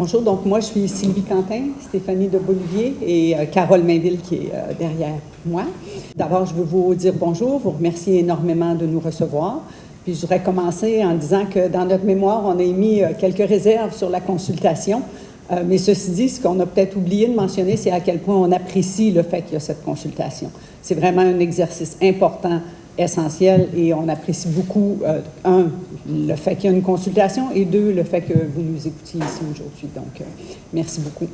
Bonjour, donc moi je suis Sylvie Quentin, Stéphanie de Beaulivier et Carole Mainville qui est derrière moi. D'abord, je veux vous dire bonjour, vous remercier énormément de nous recevoir. Puis je voudrais commencer en disant que dans notre mémoire, on a émis quelques réserves sur la consultation. Mais ceci dit, ce qu'on a peut-être oublié de mentionner, c'est à quel point on apprécie le fait qu'il y a cette consultation. C'est vraiment un exercice important, essentiel, et on apprécie beaucoup, un, le fait qu'il y a une consultation, et deux, le fait que vous nous écoutiez ici aujourd'hui. Donc, merci beaucoup.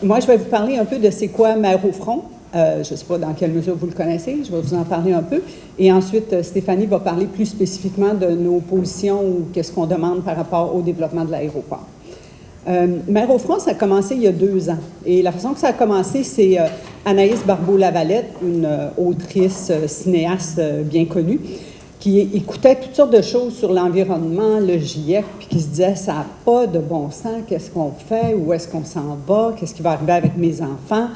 Moi, je vais vous parler un peu de c'est quoi Mères au front. Je ne sais pas dans quelle mesure vous le connaissez, je vais vous en parler un peu. Et ensuite, Stéphanie va parler plus spécifiquement de nos positions ou qu'est-ce qu'on demande par rapport au développement de l'aéroport. Mères au front, ça a commencé il y a 2 ans. Et la façon que ça a commencé, c'est Anaïs Barbeau-Lavalette, une autrice, cinéaste bien connue, qui écoutait toutes sortes de choses sur l'environnement, le GIEC, puis qui se disait, ça n'a pas de bon sens, qu'est-ce qu'on fait, où est-ce qu'on s'en va, qu'est-ce qui va arriver avec mes enfants.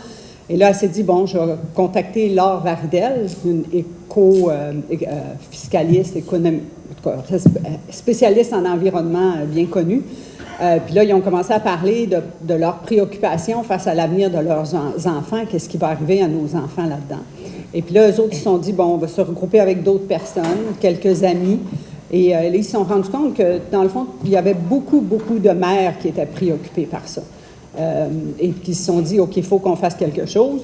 Et là, elle s'est dit, bon, je vais contacter Laure Vardel, une éco-fiscaliste, spécialiste en environnement bien connue. Puis là, ils ont commencé à parler de leurs préoccupations face à l'avenir de leurs enfants, qu'est-ce qui va arriver à nos enfants là-dedans. Et puis là, eux autres, ils se sont dit, bon, on va se regrouper avec d'autres personnes, quelques amis. Et là, ils se sont rendus compte que, dans le fond, il y avait beaucoup, beaucoup de mères qui étaient préoccupées par ça. Et qui se sont dit, OK, il faut qu'on fasse quelque chose.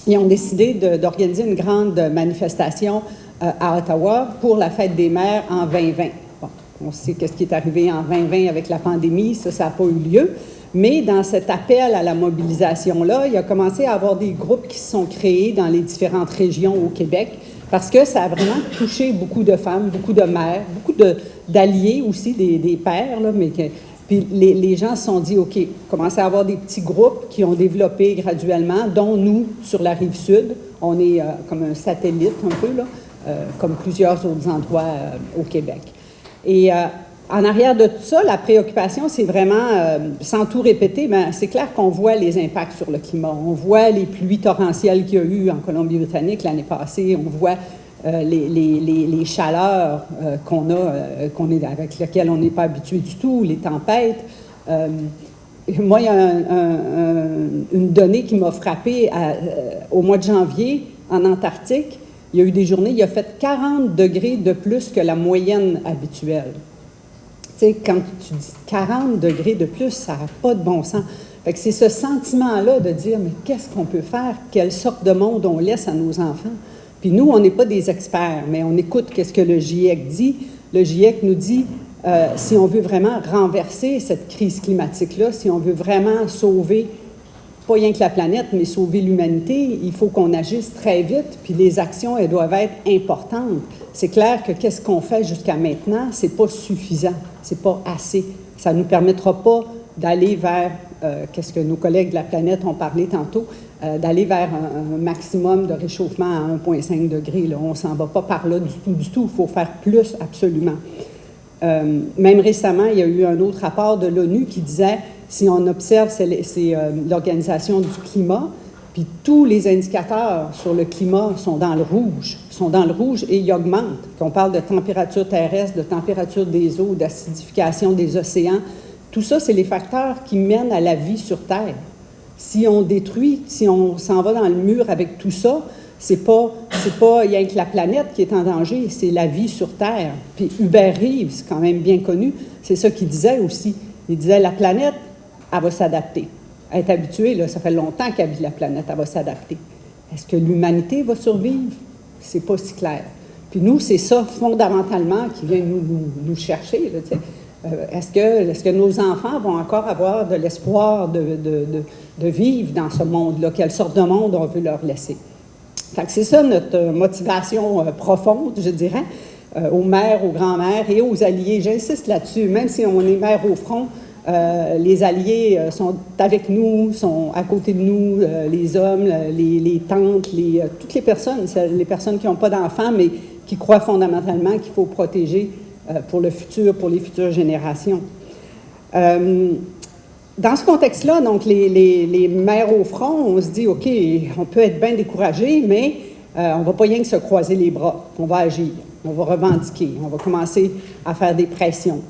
Ils ont décidé d'organiser une grande manifestation à Ottawa pour la fête des mères en 2020. Bon, on sait qu'est-ce qui est arrivé en 2020 avec la pandémie, ça n'a pas eu lieu. Mais dans cet appel à la mobilisation-là, il a commencé à avoir des groupes qui se sont créés dans les différentes régions au Québec parce que ça a vraiment touché beaucoup de femmes, beaucoup de mères, beaucoup d'alliés aussi, des pères, là, mais puis les gens se sont dit, OK, commencez à avoir des petits groupes qui ont développé graduellement, dont nous, sur la Rive-Sud. On est comme un satellite un peu, là, comme plusieurs autres endroits au Québec. Et en arrière de tout ça, la préoccupation, c'est vraiment, sans tout répéter, bien, c'est clair qu'on voit les impacts sur le climat. On voit les pluies torrentielles qu'il y a eu en Colombie-Britannique l'année passée. On voit les chaleurs avec lesquelles on n'est pas habitué du tout, les tempêtes. Moi, il y a une donnée qui m'a frappée au mois de janvier, en Antarctique. Il y a eu des journées, il a fait 40 degrés de plus que la moyenne habituelle. Tu sais, quand tu dis 40 degrés de plus, ça n'a pas de bon sens. Fait que c'est ce sentiment-là de dire, mais qu'est-ce qu'on peut faire? Quelle sorte de monde on laisse à nos enfants? Puis nous, on n'est pas des experts, mais on écoute qu'est-ce que le GIEC dit. Le GIEC nous dit, si on veut vraiment renverser cette crise climatique-là, si on veut vraiment sauver, pas rien que la planète, mais sauver l'humanité, il faut qu'on agisse très vite, puis les actions, elles doivent être importantes. C'est clair que qu'est-ce qu'on fait jusqu'à maintenant, c'est pas suffisant, c'est pas assez. Ça ne nous permettra pas d'aller vers, qu'est-ce que nos collègues de la planète ont parlé tantôt, d'aller vers un maximum de réchauffement à 1,5 degré. Là. On ne s'en va pas par là du tout. Il faut faire plus, absolument. Même récemment, il y a eu un autre rapport de l'ONU qui disait, si on observe, c'est l'Organisation du climat, puis tous les indicateurs sur le climat sont dans le rouge, et ils augmentent. Qu'on parle de température terrestre, de température des eaux, d'acidification des océans, tout ça, c'est les facteurs qui mènent à la vie sur Terre. Si on détruit, si on s'en va dans le mur avec tout ça, c'est pas rien que la planète qui est en danger, c'est la vie sur Terre. Puis Hubert Reeves, c'est quand même bien connu, c'est ça qu'il disait aussi. Il disait, la planète, elle va s'adapter. Elle est habituée, là, ça fait longtemps qu'elle vit la planète, elle va s'adapter. Est-ce que l'humanité va survivre? C'est pas si clair. Puis nous, c'est ça fondamentalement qui vient nous chercher, là, tu sais. Est-ce que nos enfants vont encore avoir de l'espoir de vivre dans ce monde-là? Quelle sorte de monde on veut leur laisser? Fait que c'est ça notre motivation profonde, je dirais, aux mères, aux grands-mères et aux alliés. J'insiste là-dessus, même si on est mères au front, les alliés sont avec nous, sont à côté de nous, les hommes, les tantes, toutes les personnes qui n'ont pas d'enfants, mais qui croient fondamentalement qu'il faut protéger pour le futur, pour les futures générations. Dans ce contexte-là, donc, les mères au front, on se dit, OK, on peut être bien découragé, mais on ne va pas rien que se croiser les bras, on va agir. On va revendiquer, on va commencer à faire des pressions.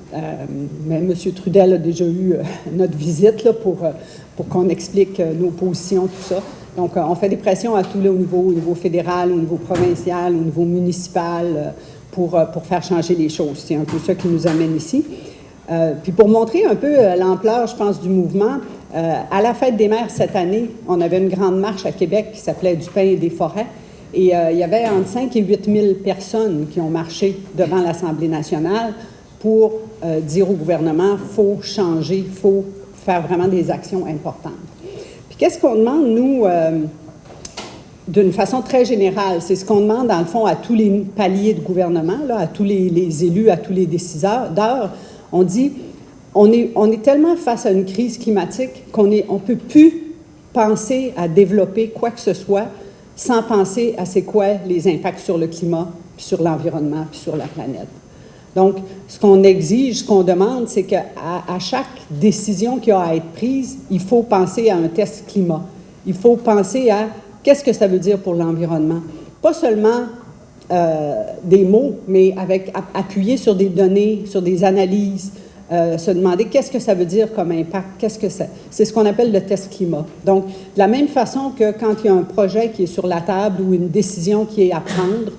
Mais M. Trudel a déjà eu notre visite là, pour qu'on explique nos positions, tout ça. Donc, on fait des pressions à tous les niveaux, au niveau fédéral, au niveau provincial, au niveau municipal, pour faire changer les choses. C'est un peu ça qui nous amène ici. Puis pour montrer un peu l'ampleur, je pense, du mouvement, à la Fête des mères cette année, on avait une grande marche à Québec qui s'appelait « Du pain et des forêts ». Et il y avait entre 5 et 8 000 personnes qui ont marché devant l'Assemblée nationale pour dire au gouvernement « faut changer, il faut faire vraiment des actions importantes ». Puis qu'est-ce qu'on demande, nous, d'une façon très générale? C'est ce qu'on demande, dans le fond, à tous les paliers de gouvernement, là, à tous les élus, à tous les décideurs. On dit on est tellement face à une crise climatique qu'on ne peut plus penser à développer quoi que ce soit sans penser à c'est quoi les impacts sur le climat, puis sur l'environnement, puis sur la planète. Donc, ce qu'on exige, ce qu'on demande, c'est qu'à chaque décision qui a à être prise, il faut penser à un test climat. Il faut penser à qu'est-ce que ça veut dire pour l'environnement. Pas seulement des mots, mais appuyer sur des données, sur des analyses, se demander qu'est-ce que ça veut dire comme impact, qu'est-ce que c'est. C'est ce qu'on appelle le test climat. Donc, de la même façon que quand il y a un projet qui est sur la table ou une décision qui est à prendre,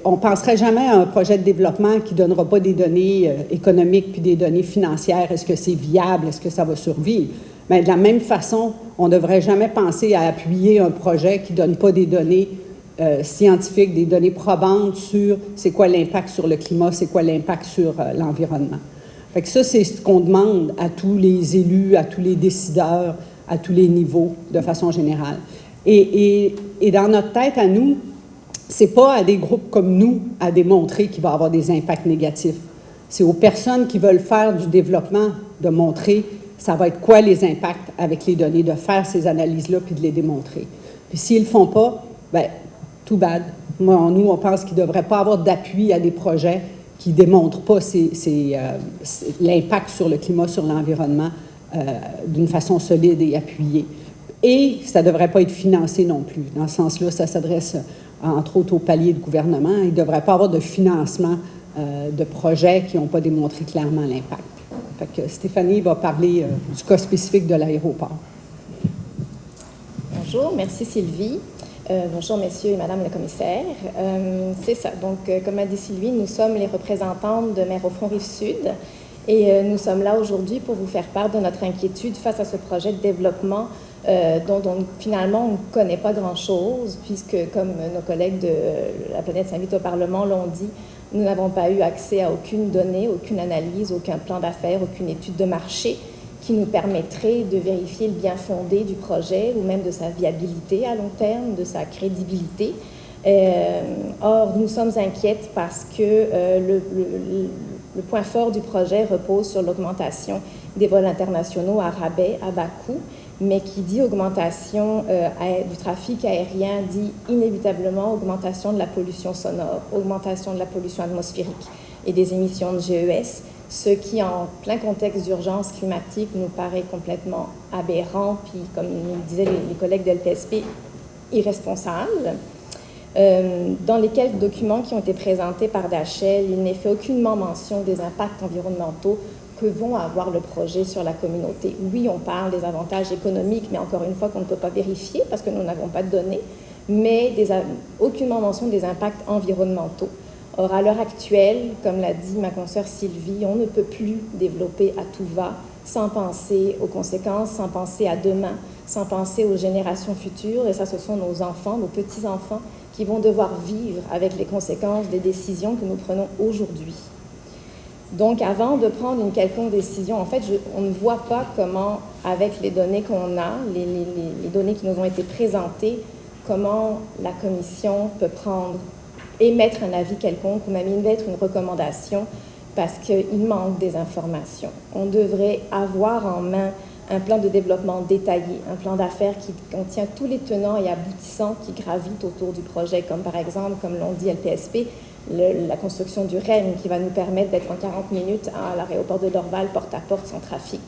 on ne penserait jamais à un projet de développement qui ne donnera pas des données économiques puis des données financières. Est-ce que c'est viable? Est-ce que ça va survivre? Mais de la même façon, on ne devrait jamais penser à appuyer un projet qui ne donne pas des données scientifiques, des données probantes sur c'est quoi l'impact sur le climat, c'est quoi l'impact sur l'environnement. Fait que ça, c'est ce qu'on demande à tous les élus, à tous les décideurs, à tous les niveaux, de façon générale. Et dans notre tête, à nous, c'est pas à des groupes comme nous à démontrer qu'il va y avoir des impacts négatifs. C'est aux personnes qui veulent faire du développement de montrer ça va être quoi les impacts avec les données, de faire ces analyses-là puis de les démontrer. Puis s'ils ne le font pas, bien, too bad. Nous, on pense qu'il ne devrait pas avoir d'appui à des projets qui ne démontrent pas l'impact sur le climat, sur l'environnement d'une façon solide et appuyée. Et ça ne devrait pas être financé non plus. Dans ce sens-là, ça s'adresse entre autres aux paliers de gouvernement. Il ne devrait pas avoir de financement de projets qui n'ont pas démontré clairement l'impact. Fait que Stéphanie va parler du cas spécifique de l'aéroport. Bonjour, merci Sylvie. Bonjour messieurs et madame le commissaire. C'est ça, donc comme a dit Sylvie, nous sommes les représentantes de Maires au front Rive-Sud et nous sommes là aujourd'hui pour vous faire part de notre inquiétude face à ce projet de développement dont finalement on ne connaît pas grand-chose puisque comme nos collègues de La Planète s'invite au Parlement l'ont dit, nous n'avons pas eu accès à aucune donnée, aucune analyse, aucun plan d'affaires, aucune étude de marché qui nous permettrait de vérifier le bien fondé du projet ou même de sa viabilité à long terme, de sa crédibilité. Or, nous sommes inquiètes parce que le point fort du projet repose sur l'augmentation des vols internationaux à rabais, à bas coût, mais qui dit augmentation du trafic aérien dit inévitablement augmentation de la pollution sonore, augmentation de la pollution atmosphérique et des émissions de GES, ce qui, en plein contexte d'urgence climatique, nous paraît complètement aberrant, puis, comme nous disaient les collègues de l'LPSP, irresponsable. Dans les quelques documents qui ont été présentés par Dachel, il n'est fait aucunement mention des impacts environnementaux que vont avoir le projet sur la communauté. Oui, on parle des avantages économiques, mais encore une fois qu'on ne peut pas vérifier parce que nous n'avons pas de données, mais aucunement mention des impacts environnementaux. Or, à l'heure actuelle, comme l'a dit ma consoeur Sylvie, on ne peut plus développer à tout va sans penser aux conséquences, sans penser à demain, sans penser aux générations futures. Et ça, ce sont nos enfants, nos petits-enfants qui vont devoir vivre avec les conséquences des décisions que nous prenons aujourd'hui. Donc, avant de prendre une quelconque décision, en fait, on ne voit pas comment, avec les données qu'on a, les données qui nous ont été présentées, comment la Commission peut émettre un avis quelconque ou même émettre une recommandation parce qu'il manque des informations. On devrait avoir en main un plan de développement détaillé, un plan d'affaires qui contient tous les tenants et aboutissants qui gravitent autour du projet, comme par exemple, comme l'ont dit LPSP, la construction du REM qui va nous permettre d'être en 40 minutes à l'aéroport de Dorval, porte à porte, sans trafic.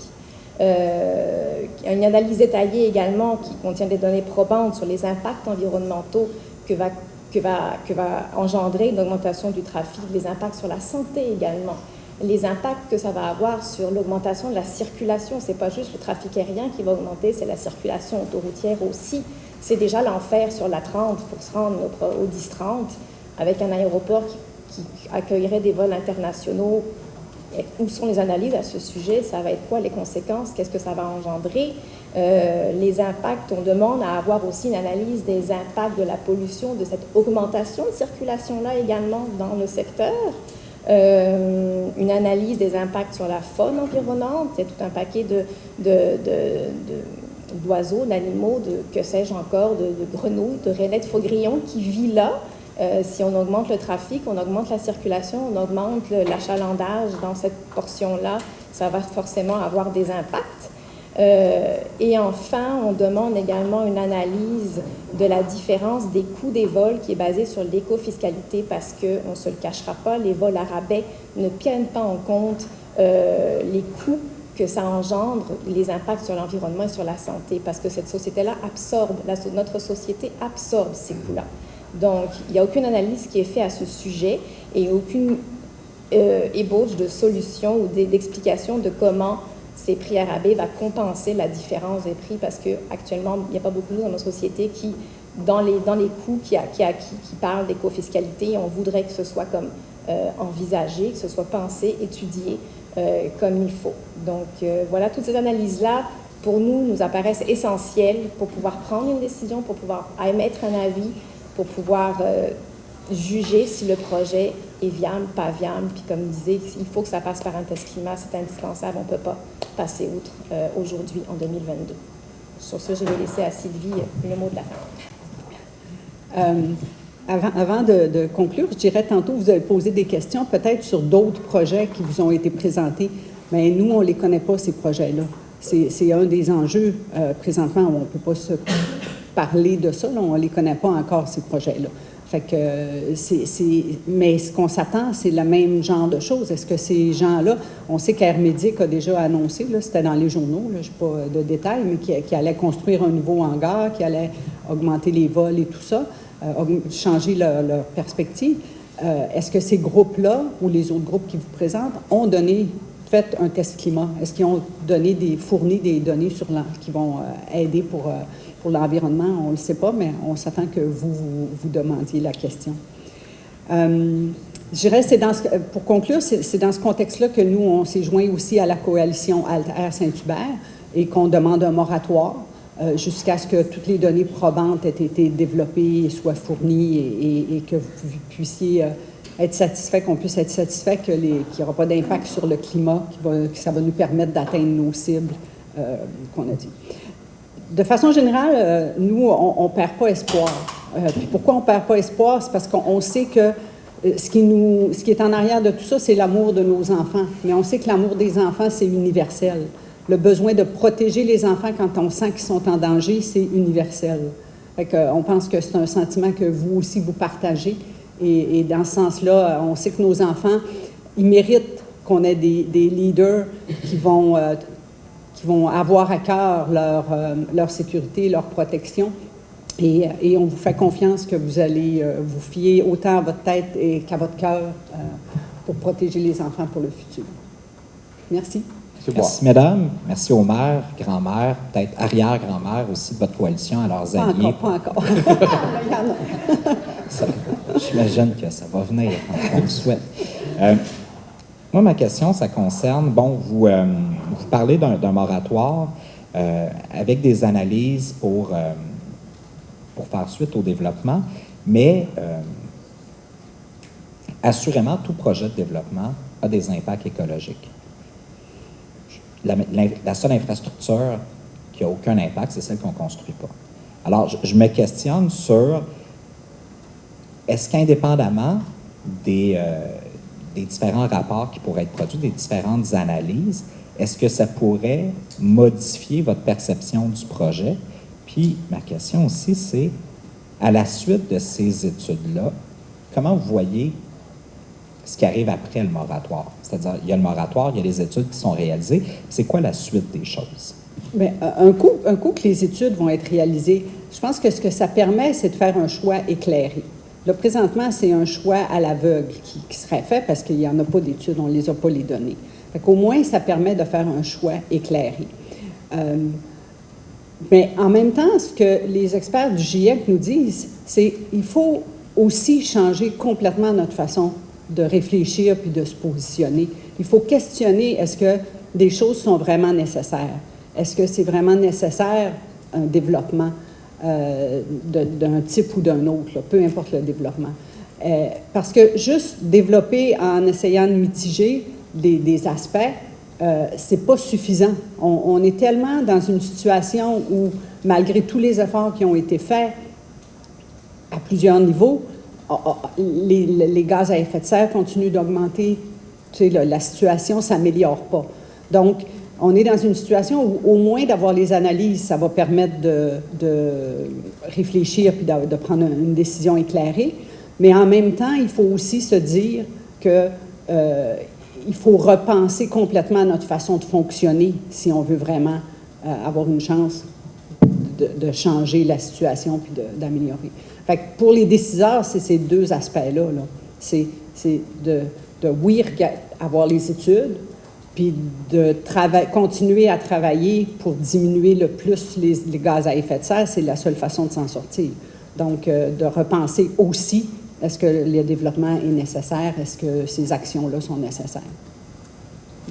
Une analyse détaillée également qui contient des données probantes sur les impacts environnementaux que va que va engendrer une augmentation du trafic, les impacts sur la santé également, les impacts que ça va avoir sur l'augmentation de la circulation. Ce n'est pas juste le trafic aérien qui va augmenter, c'est la circulation autoroutière aussi. C'est déjà l'enfer sur la 30 pour se rendre au 10-30, avec un aéroport qui accueillerait des vols internationaux. Où sont les analyses à ce sujet? Ça va être quoi les conséquences? Qu'est-ce que ça va engendrer? Les impacts, on demande à avoir aussi une analyse des impacts de la pollution, de cette augmentation de circulation-là également dans le secteur. Une analyse des impacts sur la faune environnante. Il y a tout un paquet d'oiseaux, d'animaux, que sais-je encore, de grenouilles, de rainettes, de faux-grillons qui vivent là. Si on augmente le trafic, on augmente la circulation, on augmente l'achalandage dans cette portion-là, ça va forcément avoir des impacts. Et enfin, on demande également une analyse de la différence des coûts des vols qui est basée sur l'éco-fiscalité parce qu'on ne se le cachera pas, les vols à rabais ne prennent pas en compte les coûts que ça engendre, les impacts sur l'environnement et sur la santé parce que cette société-là absorbe, notre société absorbe ces coûts-là. Donc, il n'y a aucune analyse qui est faite à ce sujet et aucune ébauche de solution ou d'explication de comment ces prix à rabais va compenser la différence des prix parce qu'actuellement, il n'y a pas beaucoup dans notre société qui, dans les coûts, qui parlent d'éco-fiscalité, on voudrait que ce soit comme envisagé, que ce soit pensé, étudié comme il faut. Donc, voilà, toutes ces analyses-là, pour nous apparaissent essentielles pour pouvoir prendre une décision, pour pouvoir émettre un avis, pour pouvoir juger si le projet est viable, pas viable. Puis comme je disais, il faut que ça passe par un test climat, c'est indispensable, on ne peut pas passer outre aujourd'hui, en 2022. Sur ce, je vais laisser à Sylvie le mot de la fin. Avant de conclure, je dirais tantôt, vous avez posé des questions peut-être sur d'autres projets qui vous ont été présentés, mais nous, on ne les connaît pas, ces projets-là. C'est un des enjeux présentement où on ne peut pas se parler de ça, là, on ne les connaît pas encore, ces projets-là. Fait que mais ce qu'on s'attend, c'est le même genre de choses. Est-ce que ces gens-là, on sait qu'Air Médic a déjà annoncé, là, c'était dans les journaux, je n'ai pas de détails, mais qui allait construire un nouveau hangar, qui allait augmenter les vols et tout ça, changer leur perspective. Est-ce que ces groupes-là, ou les autres groupes qui vous présentent, ont fait un test climat? Est-ce qu'ils ont fourni des données qui vont aider pour l'environnement? On ne le sait pas, mais on s'attend que vous demandiez la question. Je dirais, pour conclure, c'est dans ce contexte-là que nous, on s'est joints aussi à la coalition Alter Saint-Hubert et qu'on demande un moratoire jusqu'à ce que toutes les données probantes aient été développées et soient fournies et que vous puissiez être satisfait, qu'on puisse être satisfait qu'il n'y aura pas d'impact sur le climat, que ça va nous permettre d'atteindre nos cibles qu'on a dit. De façon générale, nous, on ne perd pas espoir. Puis pourquoi on ne perd pas espoir? C'est parce qu'on sait que ce qui est en arrière de tout ça, c'est l'amour de nos enfants. Mais on sait que l'amour des enfants, c'est universel. Le besoin de protéger les enfants quand on sent qu'ils sont en danger, c'est universel. Fait qu'on pense que c'est un sentiment que vous aussi, vous partagez. Et dans ce sens-là, on sait que nos enfants, ils méritent qu'on ait des leaders qui vont avoir à cœur leur sécurité, leur protection. Et on vous fait confiance que vous allez vous fier autant à votre tête qu'à votre cœur pour protéger les enfants pour le futur. Merci. Merci, mesdames. Merci aux mères, grand-mères, peut-être arrière-grand-mères aussi de votre coalition, à leurs alliés. Pas encore. J'imagine que ça va venir, on le souhaite. Moi, ma question, ça concerne, vous parlez d'un moratoire avec des analyses pour faire suite au développement, mais assurément, tout projet de développement a des impacts écologiques. La seule infrastructure qui n'a aucun impact, c'est celle qu'on ne construit pas. Alors, je me questionne sur, est-ce qu'indépendamment des différents rapports qui pourraient être produits, des différentes analyses, est-ce que ça pourrait modifier votre perception du projet? Puis, ma question aussi, c'est, à la suite de ces études-là, comment vous voyez ce qui arrive après le moratoire? C'est-à-dire, il y a le moratoire, il y a les études qui sont réalisées. C'est quoi la suite des choses? Bien, un coup que les études vont être réalisées, je pense que ce que ça permet, c'est de faire un choix éclairé. Là, présentement, c'est un choix à l'aveugle qui serait fait parce qu'il n'y en a pas d'études, on ne les a pas les données. Fait qu'au moins, ça permet de faire un choix éclairé. Mais en même temps, ce que les experts du GIEC nous disent, c'est qu'il faut aussi changer complètement notre façon de réfléchir puis de se positionner. Il faut questionner, est-ce que des choses sont vraiment nécessaires? Est-ce que c'est vraiment nécessaire un développement d'un type ou d'un autre, là, peu importe le développement? Parce que juste développer en essayant de mitiger des aspects, c'est pas suffisant. On est tellement dans une situation où, malgré tous les efforts qui ont été faits à plusieurs niveaux, les gaz à effet de serre continuent d'augmenter. Tu sais, la situation ne s'améliore pas. Donc, on est dans une situation où, au moins d'avoir les analyses, ça va permettre de réfléchir puis de prendre une décision éclairée. Mais en même temps, il faut aussi se dire que il faut repenser complètement notre façon de fonctionner si on veut vraiment avoir une chance de changer la situation puis d'améliorer. Fait que pour les décideurs, c'est ces deux aspects-là. Là. C'est oui, avoir les études, puis de continuer à travailler pour diminuer le plus les gaz à effet de serre, c'est la seule façon de s'en sortir. Donc, de repenser aussi, est-ce que le développement est nécessaire? Est-ce que ces actions-là sont nécessaires?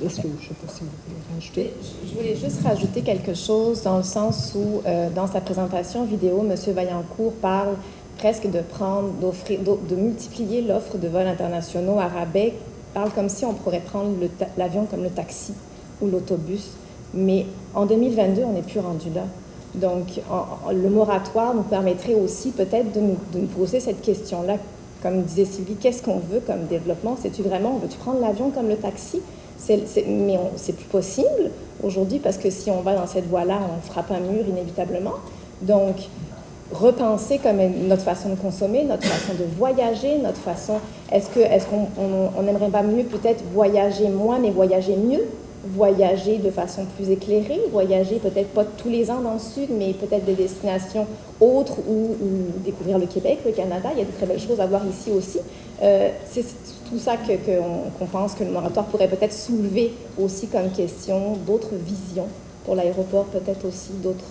Est-ce que, je ne sais pas si vous voulez rajouter. Je voulais juste rajouter quelque chose dans le sens où, dans sa présentation vidéo, M. Vaillancourt parle presque de multiplier l'offre de vols internationaux à rabais, parle comme si on pourrait prendre l'avion comme le taxi ou l'autobus. Mais en 2022, on n'est plus rendu là. Donc, le moratoire nous permettrait aussi peut-être de nous poser cette question-là. Comme disait Sylvie, qu'est-ce qu'on veut comme développement? C'est-tu vraiment, veux-tu prendre l'avion comme le taxi? Mais c'est plus possible aujourd'hui parce que si on va dans cette voie-là, on frappe un mur inévitablement. Donc, repenser comme notre façon de consommer, notre façon de voyager, notre façon... Est-ce qu'on n'aimerait pas mieux peut-être voyager moins, mais voyager mieux? Voyager de façon plus éclairée, voyager peut-être pas tous les ans dans le sud, mais peut-être des destinations autres ou découvrir le Québec, le Canada. Il y a de très belles choses à voir ici aussi. C'est tout ça qu'on pense que le moratoire pourrait peut-être soulever aussi comme question, d'autres visions pour l'aéroport, peut-être aussi d'autres.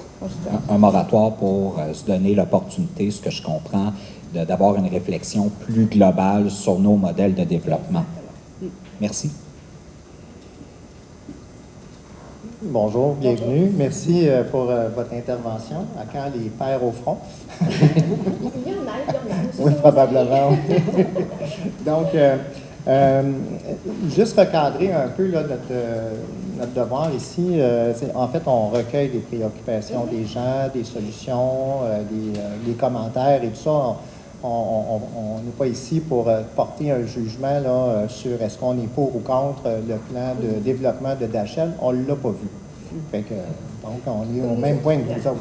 Un moratoire pour se donner l'opportunité, ce que je comprends, d'avoir une réflexion plus globale sur nos modèles de développement. Merci. Bonjour, bienvenue. Merci pour votre intervention. À quand les pères au front? Il y en a. Oui, probablement. Donc, juste recadrer un peu là, notre devoir ici. En fait, on recueille des préoccupations des gens, des solutions, des commentaires et tout ça. On n'est pas ici pour porter un jugement là, sur est-ce qu'on est pour ou contre le plan de développement de Dachel. On ne l'a pas vu. Fait que, donc, on est au même point que vous autres.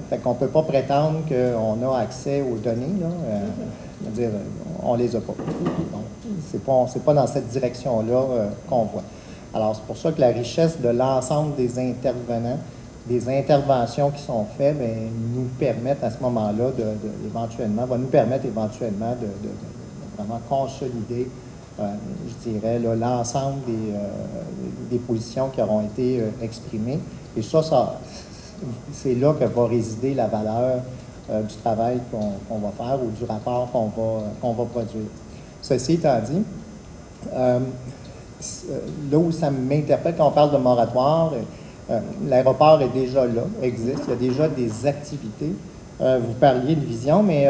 Fait qu'on ne peut pas prétendre qu'on a accès aux données. Là, dire, on ne les a pas. Donc, c'est pas dans cette direction-là qu'on voit. Alors, c'est pour ça que la richesse de l'ensemble des intervenants, des interventions qui sont faites, bien, nous permettent à ce moment-là va nous permettre éventuellement de vraiment consolider, je dirais, là, l'ensemble des positions qui auront été exprimées. Et ça c'est là que va résider la valeur du travail qu'on va faire ou du rapport qu'on va produire. Ceci étant dit, là où ça m'interpelle quand on parle de moratoire, l'aéroport est déjà là, existe, il y a déjà des activités. Vous parliez de vision, mais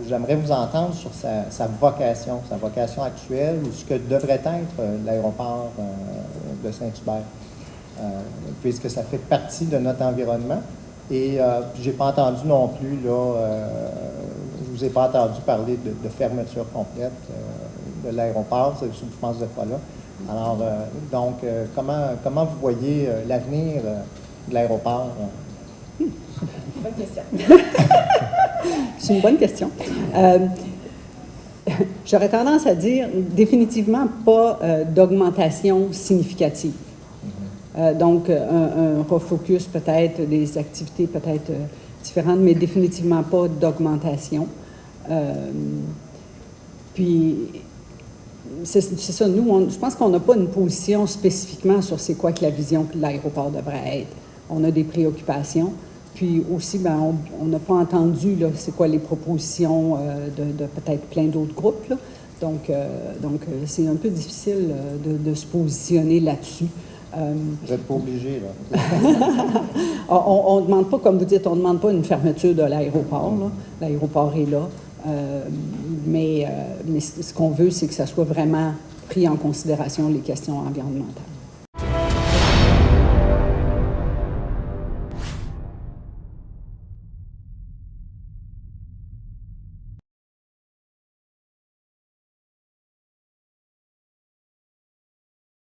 j'aimerais vous entendre sur sa vocation actuelle ou ce que devrait être l'aéroport de Saint-Hubert, puisque ça fait partie de notre environnement. Et je n'ai pas entendu non plus, là, je ne vous ai pas entendu parler de fermeture complète de l'aéroport, je pense que vous n'êtes pas là. Alors, donc, comment vous voyez l'avenir de l'aéroport? Bonne question. C'est une bonne question. J'aurais tendance à dire définitivement pas d'augmentation significative. Donc, un refocus peut-être, des activités peut-être différentes, mais définitivement pas d'augmentation. Puis, c'est ça, nous, je pense qu'on n'a pas une position spécifiquement sur c'est quoi que la vision de l'aéroport devrait être. On a des préoccupations. Puis aussi, on n'a pas entendu c'est quoi les propositions de peut-être plein d'autres groupes. Là. Donc c'est un peu difficile de se positionner là-dessus. Vous n'êtes pas obligé, là. On ne demande pas, comme vous dites, on ne demande pas une fermeture de l'aéroport. L'aéroport est là. Mais ce qu'on veut, c'est que ça soit vraiment pris en considération les questions environnementales.